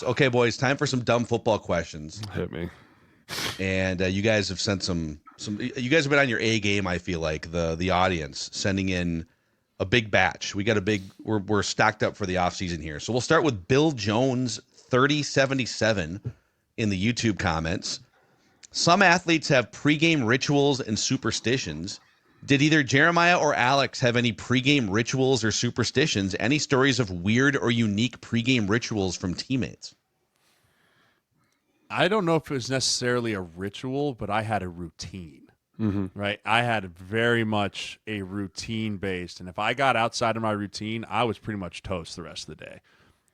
Okay, boys, time for some dumb football questions. Hit me. And you guys have sent some. You guys have been on your A game. I feel like the audience sending in a big batch. We got a big. We're stacked up for the off season here. So we'll start with Bill Jones 3077 in the YouTube comments. Some athletes have pregame rituals and superstitions. Did either Jeremiah or Alex have any pregame rituals or superstitions? Any stories of weird or unique pregame rituals from teammates? I don't know if it was necessarily a ritual, but I had a routine, right? I had very much a routine based. And if I got outside of my routine, I was pretty much toast the rest of the day,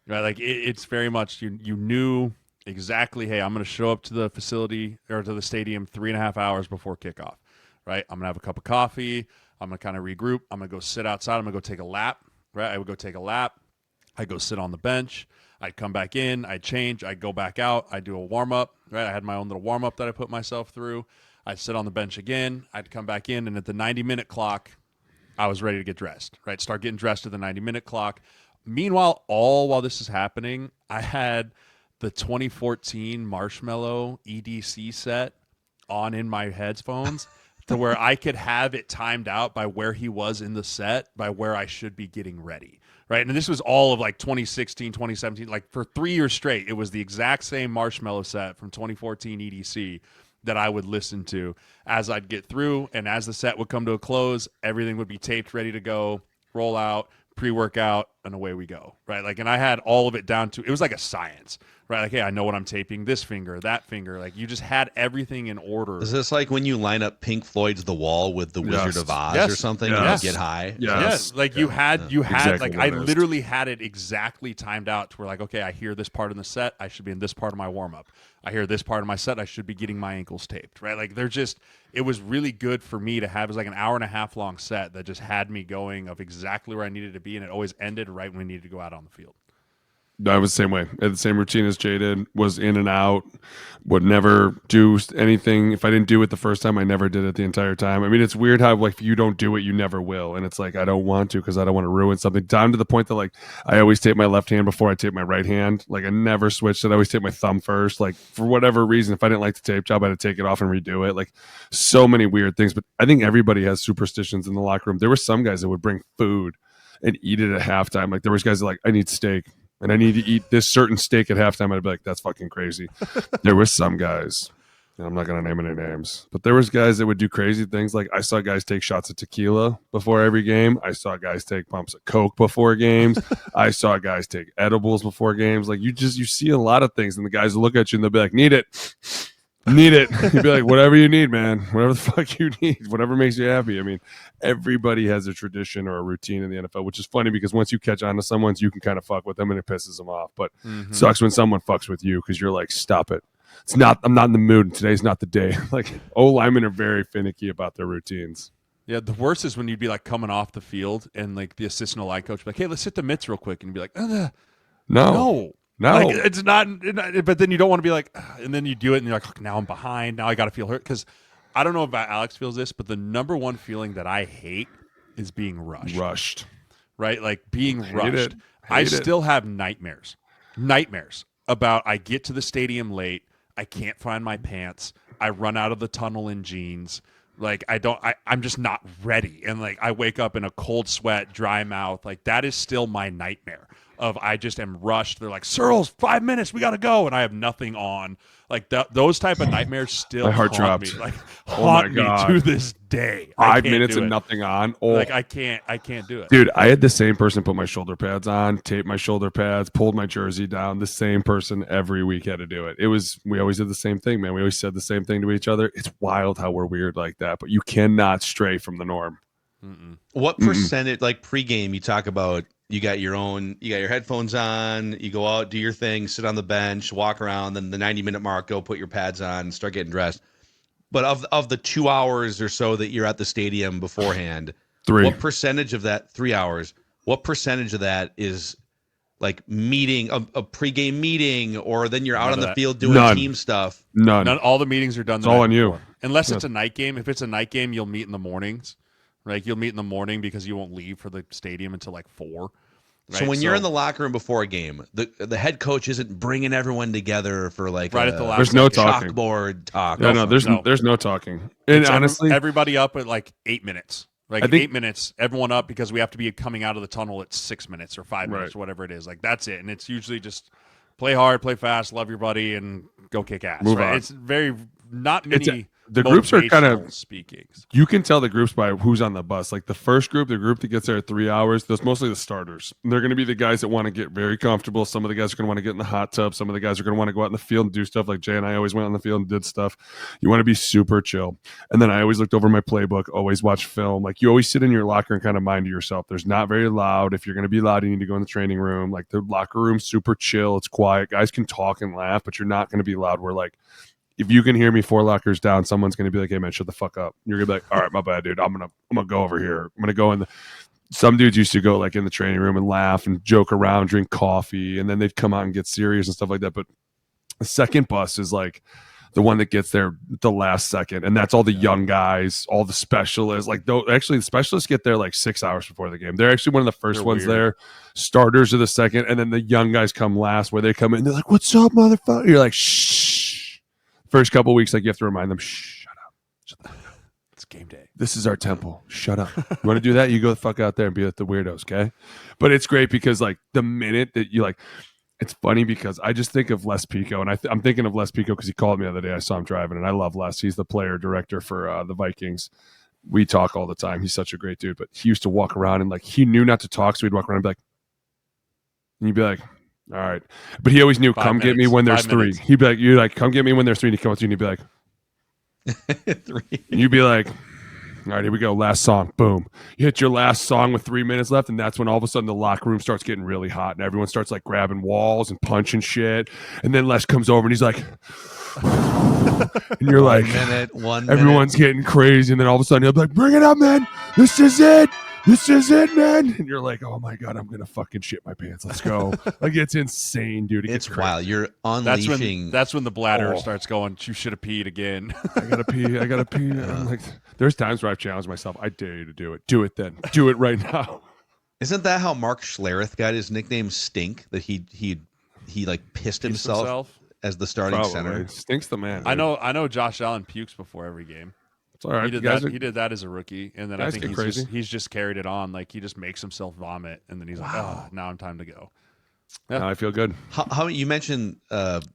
right? Like it's very much, you knew exactly, hey, I'm going to show up to the facility or to the stadium 3.5 hours before kickoff, right? I'm going to have a cup of coffee. I'm going to kind of regroup. I'm going to go sit outside. I'm going to go take a lap, right? I would go take a lap. I'd go sit on the bench. I'd come back in, I'd change, I'd go back out, I'd do a warm-up, right? I had my own little warm-up that I put myself through. I'd sit on the bench again, I'd come back in, and at the 90-minute clock, I was ready to get dressed, right? Start getting dressed at the 90-minute clock. Meanwhile, while this is happening, I had the 2014 Marshmallow EDC set on in my headphones to where I could have it timed out by where he was in the set, by where I should be getting ready. Right. And this was all of like 2016, 2017, like for 3 years straight. It was the exact same Marshmallow set from 2014 EDC that I would listen to as I'd get through. And as the set would come to a close, everything would be taped, ready to go, roll out, pre-workout, and away we go. Right. Like, and I had all of it down to, it was like a science, right? Like, hey, I know what I'm taping, this finger, that finger. Like, you just had everything in order. Is this like when you line up Pink Floyd's The Wall with the Wizard of Oz or something and you get high? Yes. Like you had Exactly like I literally had it exactly timed out to where like, okay, I hear this part in the set, I should be in this part of my warm up. I hear this part of my set, I should be getting my ankles taped, right? Like it was really good for me to have. It was like an hour and a half long set that just had me going of exactly where I needed to be, and it always ended right when we needed to go out on the field. I was the same way. I had the same routine as Jay did, was in and out, would never do anything. If I didn't do it the first time, I never did it the entire time. I mean, it's weird how like if you don't do it, you never will. And it's like, I don't want to because I don't want to ruin something. Down to the point that like I always tape my left hand before I tape my right hand. Like I never switched it. I always tape my thumb first. Like for whatever reason, if I didn't like the tape job, I had to take it off and redo it. Like so many weird things. But I think everybody has superstitions in the locker room. There were some guys that would bring food and eat it at halftime. Like there was guys that like, I need steak. And I need to eat this certain steak at halftime. I'd be like, that's fucking crazy. There was some guys, and I'm not going to name any names, but there was guys that would do crazy things. Like I saw guys take shots of tequila before every game. I saw guys take pumps of Coke before games. I saw guys take edibles before games. Like you see a lot of things, and the guys will look at you and they'll be like, need it. Need it. You'd be like, whatever you need, man. Whatever the fuck you need. Whatever makes you happy. I mean, everybody has a tradition or a routine in the NFL, which is funny because once you catch on to someone's, you can kind of fuck with them and it pisses them off. But it sucks when someone fucks with you because you're like, stop it. I'm not in the mood. Today's not the day. Like, linemen are very finicky about their routines. Yeah, the worst is when you'd be like coming off the field and like the assistant line coach would be like, hey, let's hit the mitts real quick. And you'd be like, no. Like, it's not, but then you don't want to be like, and then you do it and you're like, oh, now I'm behind. Now I got to feel hurt. Because I don't know about Alex feels this, but the number one feeling that I hate is being rushed. Right? Like being rushed. I still have nightmares about I get to the stadium late. I can't find my pants. I run out of the tunnel in jeans. Like I'm just not ready. And like I wake up in a cold sweat, dry mouth. Like that is still my nightmare of I just am rushed. They're like, Sirles, 5 minutes, we got to go. And I have nothing on. Like those type of nightmares still my heart haunt dropped. me. Like haunt me to this day. 5 minutes and nothing on. Oh. Like I can't do it. Dude, I had the same person put my shoulder pads on, taped my shoulder pads, pulled my jersey down. The same person every week had to do it. We always did the same thing, man. We always said the same thing to each other. It's wild how we're weird like that, but you cannot stray from the norm. What percentage, like pregame, you talk about you got your headphones on, you go out, do your thing, sit on the bench, walk around, then the 90-minute mark, go put your pads on, start getting dressed. But of the 2 hours or so that you're at the stadium beforehand, 3. What percentage of that 3 hours, what percentage of that is like meeting, a pregame meeting, or then you're out on the field doing team stuff? None. All the meetings are done. It's all on you. Unless it's a night game. If it's a night game, you'll meet in the mornings. Right, you'll meet in the morning because you won't leave for the stadium until like 4. So Right? when you're in the locker room before a game, the head coach isn't bringing everyone together for like Right at the last There's no second. talking. chalkboard talk. Yeah, no, No. there's no talking. And It's honestly, everybody up at like 8 minutes. Like I think- 8 minutes, everyone up because we have to be coming out of the tunnel at 6 minutes or 5 minutes, Right. whatever it is. Like that's it. And it's usually just play hard, play fast, love your buddy, and go kick ass. Move right? on. It's very not many. the groups are kind of motivational speakings. you can tell the groups by who's on the bus. Like the first group, the group that gets there at 3 hours, that's mostly the starters. They're going to be the guys that want to get very comfortable. Some of the guys are going to want to get in the hot tub. Some of the guys are going to want to go out in the field and do stuff. Like Jay and I always went on the field and did stuff. You want to be super chill. And then I always looked over my playbook, always watch film. Like you always sit in your locker and kind of mind to yourself. There's not very loud. If you're going to be loud, you need to go in the training room. Like the locker room's super chill. It's quiet. Guys can talk and laugh, but you're not going to be loud. We're like, if you can hear me 4 lockers down, someone's going to be like, hey, man, shut the fuck up. You're going to be like, all right, my bad, dude. I'm gonna go over here. I'm going to go in the – some dudes used to go like in the training room and laugh and joke around, drink coffee, and then they'd come out and get serious and stuff like that. But the second bus is like the one that gets there the last second, and that's all the young guys, all the specialists. Like actually, the specialists get there like 6 hours before the game. They're actually one of the first ones weird. there. Starters are the second, and then the young guys come last where they come in. They're like, what's up, motherfucker? You're like, shh. First couple weeks, like you have to remind them, shut up. Shut the fuck up. It's game day. This is our temple. Shut up. You want to do that? You go the fuck out there and be like the weirdos, okay? But it's great because like the minute that you like, it's funny because I just think of Les Pico, and I'm thinking of Les Pico because he called me the other day. I saw him driving, and I love Les. He's the player director for the Vikings. We talk all the time. He's such a great dude, but he used to walk around and like he knew not to talk, so he'd walk around and be like, and you'd be like, all right. But he always knew, 5 come get me minutes. when there's 5 3. minutes. He'd be like, you're like, come get me when there's 3. And he'd come up to you and he'd be like, 3. and you'd be like, all right, here we go. Last song. Boom. You hit your last song with 3 minutes left. And that's when all of a sudden the locker room starts getting really hot and everyone starts like grabbing walls and punching shit. And then Les comes over and he's like, and you're like, 1 minute. everyone's getting crazy. And then all of a sudden you'll be like, bring it up, man. This is it. This is it, man. And you're like, oh my God, I'm going to fucking shit my pants. Let's go. Like, it's insane, dude. It It's gets crazy. wild. You're That's unleashing. when the bladder Oh. starts going. You should have peed again. I gotta pee. I gotta pee. And I'm like, there's times where I've challenged myself. I dare you to do it. Do it then. Do it right now. Isn't that how Mark Schlereth got his nickname Stink? That he like pissed himself as the starting center. Probably. Stinks the man. I dude. know. Josh Allen pukes before every game. It's all right. He did Guys that. are- He did that as a rookie, and then I guys think get he's crazy. he's just carried it on. Like he just makes himself vomit, and then he's like, "Oh, now I'm time to go." I feel good. How you mentioned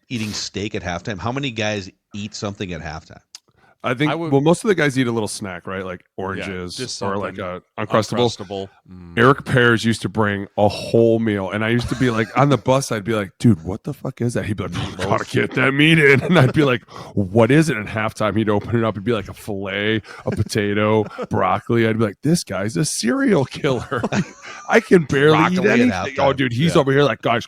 eating steak at halftime? How many guys eat something at halftime? I think. I would- well, most of the guys eat a little snack, right? Like oranges just or like something a uncrustable. Uncrustable. Mm. Eric Pears used to bring a whole meal, and I used to be like, on the bus, I'd be like, dude, what the fuck is that? He'd be like, you gotta get that meat in. And I'd be like, what is it? And halftime, he'd open it up. It'd be like a filet, a potato, broccoli. I'd be like, this guy's a serial killer. I can barely eat Broccoli at anything. halftime. Oh, dude, he's Yeah. over here like, guys,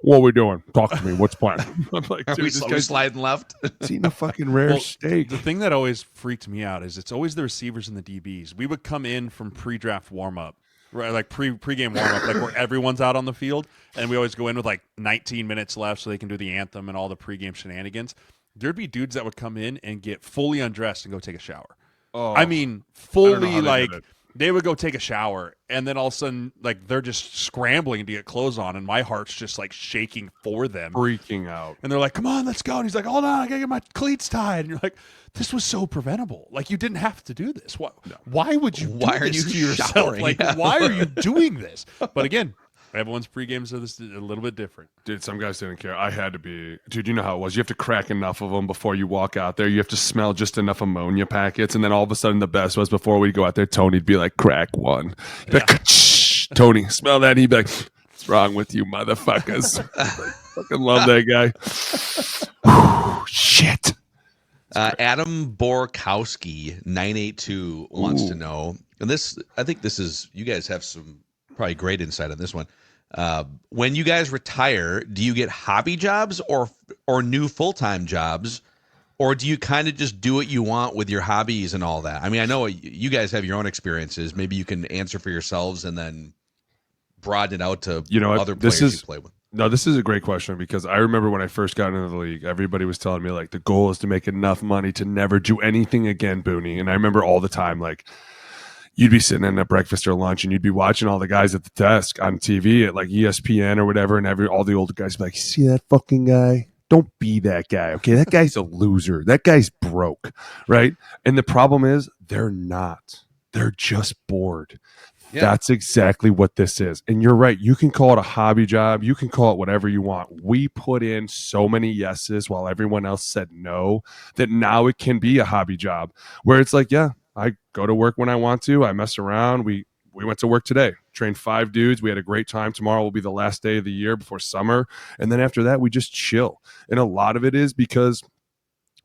what are we doing? Talk to me. What's plan? I'm like, Are dude, we this guy's sliding left? eating a fucking rare Well, steak. The thing that always freaked me out is it's always the receivers and the DBs. We would come in from pre-draft warm-up, right, like pre-game warm-up, like where everyone's out on the field, and we always go in with like 19 minutes left so they can do the anthem and all the pre-game shenanigans. There'd be dudes that would come in and get fully undressed and go take a shower. Oh, I mean, I don't know fully how they like did it. they would go take a shower, and then all of a sudden, like they're just scrambling to get clothes on, and my heart's just like shaking for them. freaking out. And they're like, "Come on, let's go." And he's like, "Hold on, I gotta get my cleats tied." And you're like, "This was so preventable. Like you didn't have to do this. What? Why would you? Why do are this you to yourself? showering? Like, Yeah. why are you doing this?" But again, everyone's pregames are this a little bit different. Dude, some guys didn't care. I had to be. Dude, you know how it was. You have to crack enough of them before you walk out there. You have to smell just enough ammonia packets. And then all of a sudden, the best was before we go out there, Tony'd be like, crack one. He'd be like, Tony, smell that. He'd be like, what's wrong with you, motherfuckers? Fucking love that guy. Shit. Adam Borkowski 982 wants to know, and this I think this is you guys have some probably great insight on this one. When you guys retire, do you get hobby jobs or new full-time jobs, or do you kind of just do what you want with your hobbies and all that? I mean, I know you guys have your own experiences. Maybe you can answer for yourselves and then broaden it out to other players you play with. No, this is a great question because I remember when I first got into the league, everybody was telling me like the goal is to make enough money to never do anything again, Booney. And I remember all the time like, you'd be sitting in at breakfast or lunch and you'd be watching all the guys at the desk on TV at like ESPN or whatever, and all the older guys be like, see that fucking guy? Don't be that guy. Okay, that guy's a loser. That guy's broke, right? And the problem is they're not. They're just bored. Yeah. That's exactly what this is. And you're right. You can call it a hobby job. You can call it whatever you want. We put in so many yeses while everyone else said no that now it can be a hobby job where it's like, yeah, I go to work when I want to. I mess around. We went to work today, trained 5 dudes. We had a great time. Tomorrow will be the last day of the year before summer. And then after that, we just chill. And a lot of it is because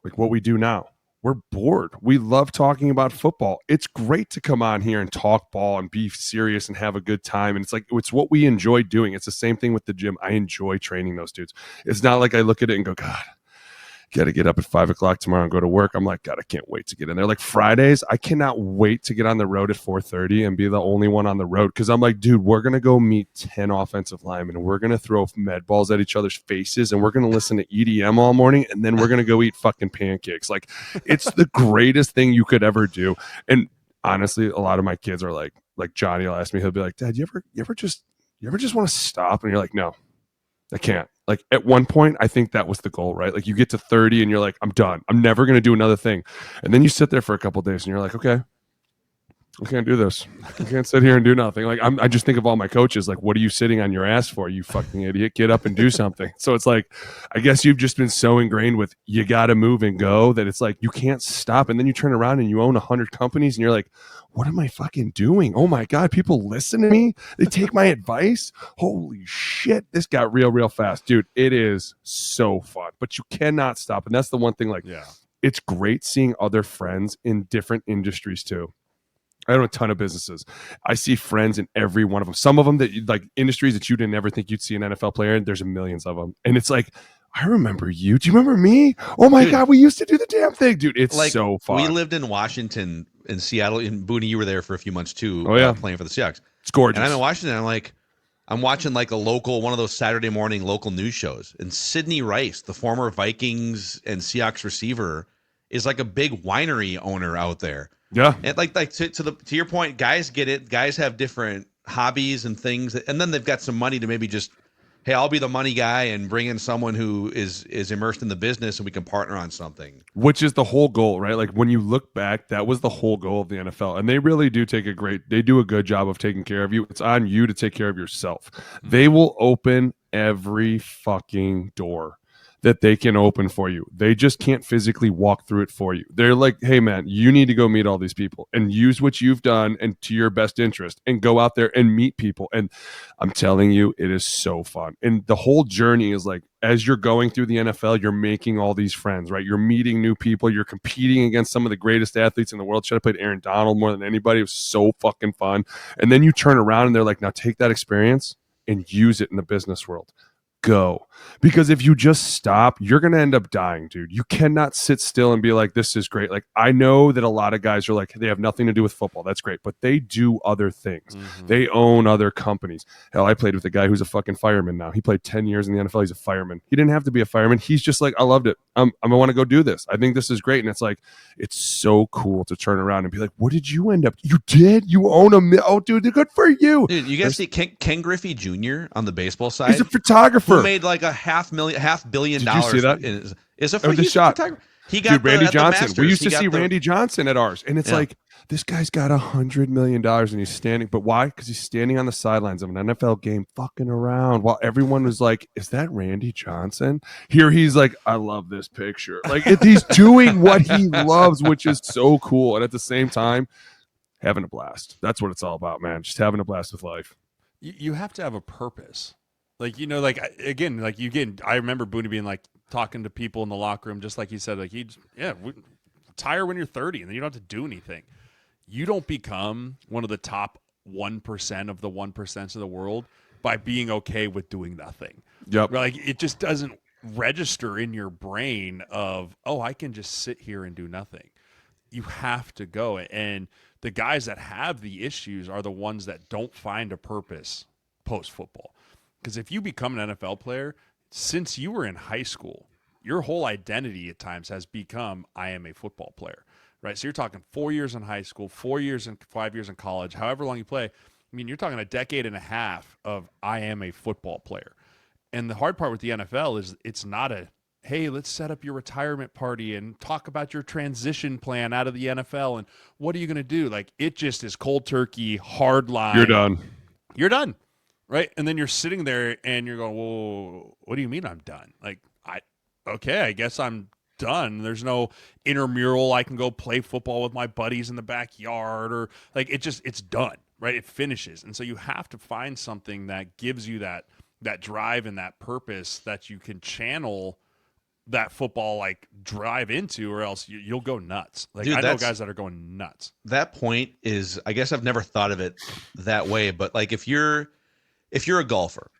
like what we do now. We're bored. We love talking about football. It's great to come on here and talk ball and be serious and have a good time. And it's like, it's what we enjoy doing. It's the same thing with the gym. I enjoy training those dudes. It's not like I look at it and go, God, got to get up at 5 o'clock tomorrow and go to work. I'm like, God, I can't wait to get in there. Like Fridays, I cannot wait to get on the road at 4:30 and be the only one on the road. Cause I'm like, dude, we're going to go meet 10 offensive linemen and we're going to throw med balls at each other's faces and we're going to listen to EDM all morning. And then we're going to go eat fucking pancakes. Like it's the greatest thing you could ever do. And honestly, a lot of my kids are like Johnny will ask me, he'll be like, Dad, you ever just want to stop? And you're like, no, I can't. Like at one point, I think that was the goal, right? Like you get to 30 and you're like, I'm done. I'm never going to do another thing. And then you sit there for a couple of days and you're like, okay, I can't do this. I can't sit here and do nothing. Like I just think of all my coaches, like, what are you sitting on your ass for, you fucking idiot? Get up and do something. So it's like, I guess you've just been so ingrained with you got to move and go that it's like you can't stop. And then you turn around and you own 100 companies and you're like, what am I fucking doing? Oh my God, people listen to me. They take my advice. Holy shit. This got real fast. Dude, it is so fun, but you cannot stop. And that's the one thing, like, yeah, it's great seeing other friends in different industries too. I own a ton of businesses. I see friends in every one of them. Some of them that like industries that you didn't ever think you'd see an NFL player in. There's millions of them. And it's like, I remember you. Do you remember me? Oh my God, we used to do the damn thing, dude. It's like, so fun. We lived in Washington, in Seattle, in Boone, you were there for a few months too. Oh yeah, playing for the Seahawks. It's gorgeous. And I'm in Washington. I'm watching like a local, one of those Saturday morning local news shows. And Sidney Rice, the former Vikings and Seahawks receiver, is like a big winery owner out there. Yeah, and like to your point, guys get it. Guys have different hobbies and things, and then they've got some money to maybe just, hey, I'll be the money guy and bring in someone who is immersed in the business, and we can partner on something. Which is the whole goal, right? Like when you look back, that was the whole goal of the NFL, and they really do they do a good job of taking care of you. It's on you to take care of yourself. They will open every fucking door that they can open for you. They just can't physically walk through it for you. They're like, hey man, you need to go meet all these people and use what you've done and to your best interest and go out there and meet people. And I'm telling you, it is so fun. And the whole journey is like, as you're going through the NFL, you're making all these friends, right? You're meeting new people. You're competing against some of the greatest athletes in the world. Should have played Aaron Donald more than anybody. It was so fucking fun. And then you turn around and they're like, now take that experience and use it in the business world. Go. Because if you just stop, you're going to end up dying, dude. You cannot sit still and be like, this is great. Like, I know that a lot of guys are like, they have nothing to do with football. That's great. But they do other things. Mm-hmm. They own other companies. Hell, I played with a guy who's a fucking fireman now. He played 10 years in the NFL. He's a fireman. He didn't have to be a fireman. He's just like, I loved it. I want to go do this. I think this is great. And it's like, it's so cool to turn around and be like, what did you end up? You did? You own oh, dude, good for you. Dude, you guys see Ken Griffey Jr. on the baseball side? He's a photographer. Who made like a $500 million. Did you see that? Is a the shot. He got Randy Johnson. We used to see Randy Johnson at ours, and it's like, this guy's got $100 million, and he's standing. But why? Because he's standing on the sidelines of an NFL game, fucking around, while everyone was like, "Is that Randy Johnson?" Here he's like, "I love this picture." Like he's doing what he loves, which is so cool, and at the same time, having a blast. That's what it's all about, man. Just having a blast with life. You have to have a purpose. Like, you know, like, again, like, I remember Boone being like talking to people in the locker room, just like he said, like, retire when you're 30 and then you don't have to do anything. You don't become one of the top 1% of the 1% of the world by being okay with doing nothing. Yep. Like, it just doesn't register in your brain of, oh, I can just sit here and do nothing. You have to go. And the guys that have the issues are the ones that don't find a purpose post-football. Because if you become an NFL player, since you were in high school, your whole identity at times has become, I am a football player. right? So you're talking 4 years in high school, 4 years and 5 years in college, however long you play. I mean, you're talking a decade and a half of I am a football player. And the hard part with the NFL is it's not a, hey, let's set up your retirement party and talk about your transition plan out of the NFL and what are you going to do? Like, it just is cold turkey, hard line. You're done. You're done, right? And then you're sitting there and you're going, whoa, what do you mean I'm done? Like, okay, I guess I'm done. There's no intramural. I can go play football with my buddies in the backyard, or like it's done, right? It finishes. And so you have to find something that gives you that drive and that purpose that you can channel that football like drive into, or else you'll go nuts. Like, dude, I know guys that are going nuts. That point is, I guess I've never thought of it that way, but like if you're a golfer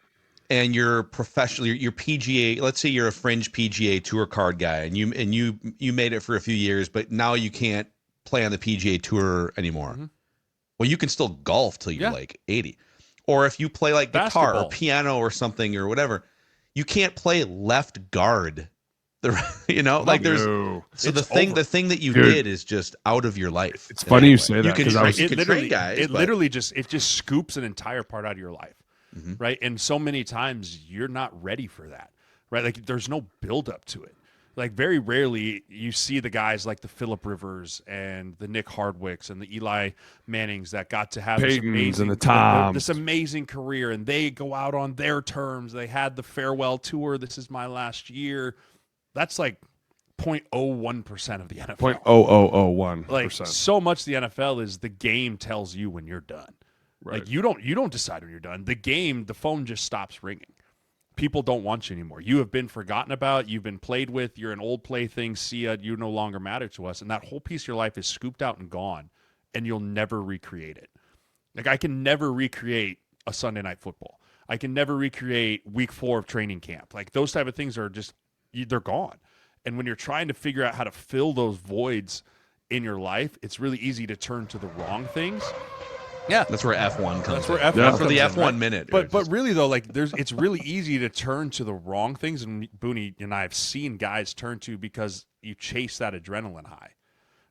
and you're professional, you're PGA, let's say you're a fringe PGA Tour card guy, and you made it for a few years, but now you can't play on the PGA Tour anymore. Mm-hmm. Well, you can still golf till you're like 80. Or if you play like guitar or piano or something or whatever, you can't play left guard. Like there's so the thing that you did is just out of your life. It's funny you say that. You can train guys. It literally just scoops an entire part out of your life. Mm-hmm. Right. And so many times you're not ready for that. Right. Like, there's no build up to it. Like, very rarely you see the guys like the Phillip Rivers and the Nick Hardwicks and the Eli Mannings that got to have this amazing career, and they go out on their terms. They had the farewell tour. This is my last year. That's like 0.01% of the NFL. 0.0001%. Like, so much the NFL is the game tells you when you're done. Right. Like, you don't decide when you're done. The phone just stops ringing. People don't want you anymore. You have been forgotten about. You've been played with. You're an old plaything. See ya. You no longer matter to us. And that whole piece of your life is scooped out and gone, and you'll never recreate it. Like, I can never recreate a Sunday night football. I can never recreate week 4 of training camp. Like, those type of things are just, they're gone. And when you're trying to figure out how to fill those voids in your life, it's really easy to turn to the wrong things. Yeah, that's where F1 comes. That's where F1 comes for the in, F1 right? minute. But really though, like, it's really easy to turn to the wrong things, and Boone and I have seen guys turn to because you chase that adrenaline high,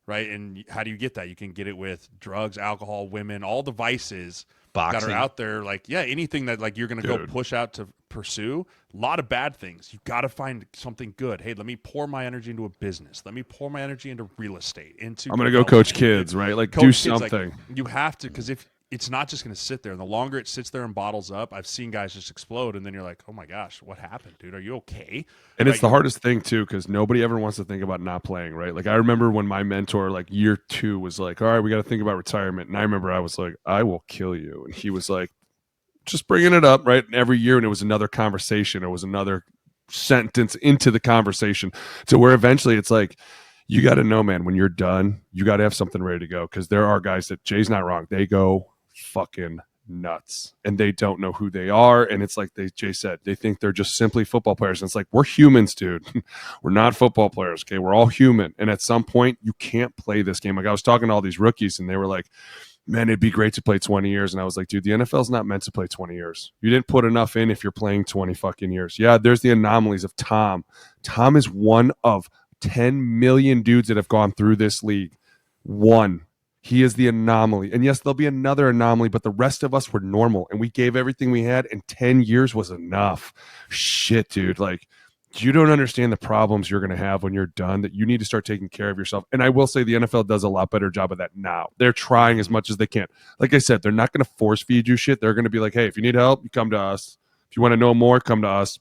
right? And how do you get that? You can get it with drugs, alcohol, women, all the vices Boxing. That are out there. Like, yeah, anything that like you're going to go push out to pursue. A lot of bad things. You got to find something good. Hey, let me pour my energy into a business. Let me pour my energy into real estate. I'm going to go coach kids, right? Like, do something. Like, you have to, because if it's not just going to sit there, and the longer it sits there and bottles up, I've seen guys just explode, and then you're like, oh my gosh, what happened, dude? Are you okay? And it's the hardest thing too, because nobody ever wants to think about not playing, right? Like, I remember when my mentor, like year 2, was like, all right, we got to think about retirement. And I remember I was like, I will kill you. And he was like, just bringing it up, right? And every year, and it was another conversation. It was another sentence into the conversation, to where eventually it's like, you got to know, man, when you're done, you got to have something ready to go. Because there are guys that, Jay's not wrong, they go fucking nuts and they don't know who they are. And it's like Jay said, they think they're just simply football players. And it's like, we're humans, dude. We're not football players. Okay. We're all human. And at some point you can't play this game. Like, I was talking to all these rookies and they were like, man, it'd be great to play 20 years. And I was like, dude, the NFL's not meant to play 20 years. You didn't put enough in if you're playing 20 fucking years. Yeah. There's the anomalies of Tom. Tom is one of 10 million dudes that have gone through this league. One. He is the anomaly. And yes, there'll be another anomaly, but the rest of us were normal, and we gave everything we had, and 10 years was enough. Shit, dude. Like, you don't understand the problems you're going to have when you're done, that you need to start taking care of yourself. And I will say the NFL does a lot better job of that now. They're trying as much as they can. Like I said, they're not going to force feed you shit. They're going to be like, hey, if you need help, you come to us. If you want to know more, come to us.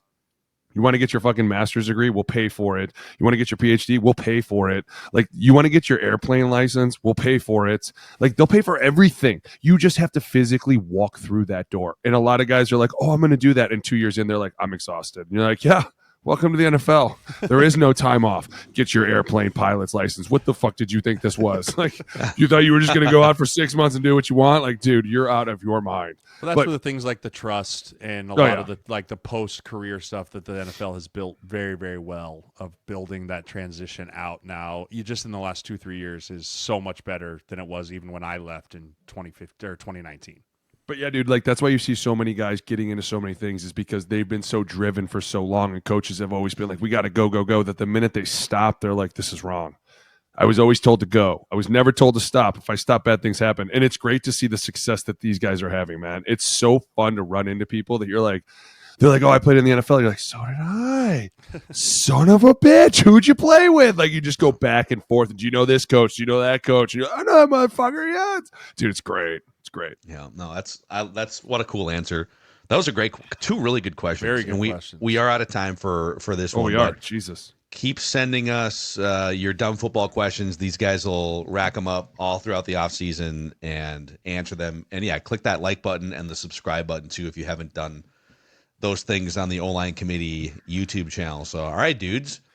You want to get your fucking master's degree? We'll pay for it. You want to get your PhD? We'll pay for it. Like, you want to get your airplane license? We'll pay for it. Like, they'll pay for everything. You just have to physically walk through that door. And a lot of guys are like, oh, I'm going to do that. And 2 years in, they're like, I'm exhausted. And you're like, yeah, welcome to the NFL. There is no time off. Get your airplane pilot's license. What the fuck did you think this was? Like, you thought you were just going to go out for 6 months and do what you want? Like, dude, you're out of your mind. Well, that's where the things like the trust and a lot of the post-career stuff that the NFL has built very, very well, of building that transition out now. You just in the last 2-3 years is so much better than it was even when I left in 2015 or 2019. But yeah, dude, like, that's why you see so many guys getting into so many things, is because they've been so driven for so long, and coaches have always been like, we got to go, go, go, that the minute they stop, they're like, this is wrong. I was always told to go. I was never told to stop. If I stop, bad things happen. And it's great to see the success that these guys are having, man. It's so fun to run into people that you're like, they're like, oh, I played in the NFL. You're like, so did I. Son of a bitch. Who'd you play with? Like, you just go back and forth. Do you know this coach? Do you know that coach? And you're like, I know that motherfucker. Yeah. Dude, it's great. It's great. Yeah, no, that's what a cool answer. That was a great, two really good questions. Very good and questions. We are out of time for this one. We are. Jesus. Keep sending us your dumb football questions. These guys will rack them up all throughout the offseason and answer them. And yeah, click that like button and the subscribe button too if you haven't done those things on the O-Line Committee YouTube channel. So, all right, dudes.